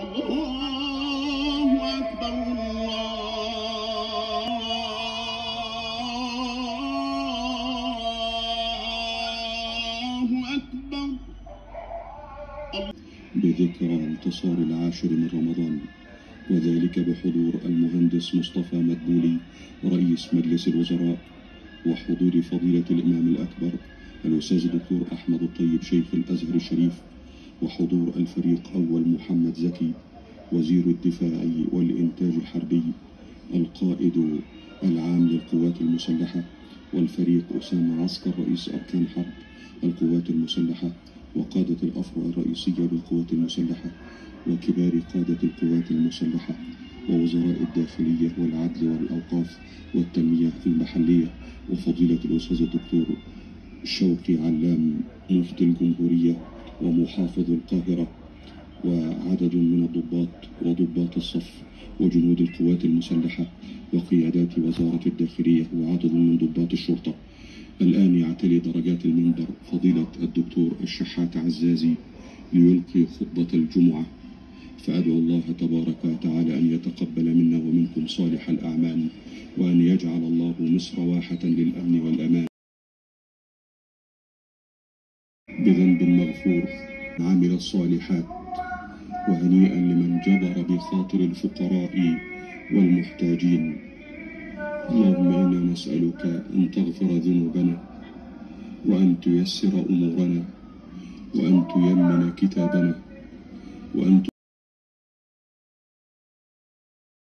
الله أكبر الله أكبر. بذكرى انتصار 10 من رمضان، وذلك بحضور المهندس مصطفى مدبولي رئيس مجلس الوزراء، وحضور فضيلة الإمام الأكبر الأستاذ الدكتور أحمد الطيب شيخ الأزهر الشريف، وحضور الفريق أول محمد زكي وزير الدفاع والإنتاج الحربي، القائد العام للقوات المسلحة، والفريق أسامة عسكر رئيس أركان حرب القوات المسلحة، وقادة الأفرع الرئيسية بالقوات المسلحة، وكبار قادة القوات المسلحة، ووزراء الداخلية والعدل والأوقاف والتنمية المحلية، وفضيلة الأستاذ الدكتور شوقي علام مفتي الجمهورية ومحافظ القاهرة، وعدد من الضباط وضباط الصف وجنود القوات المسلحة وقيادات وزارة الداخلية وعدد من ضباط الشرطة. الآن يعتلي درجات المنبر فضيلة الدكتور الشحات عزازي ليلقي خطبة الجمعة، فأدعو الله تبارك وتعالى أن يتقبل منا ومنكم صالح الأعمال، وأن يجعل الله مصر واحة للأمن والأمان بذنب مغفور، عمل الصالحات، وهنيئا لمن جبر بخاطر الفقراء والمحتاجين. اللهم إنا نسألك أن تغفر ذنوبنا، وأن تيسر أمورنا، وأن تيمن كتابنا، وأن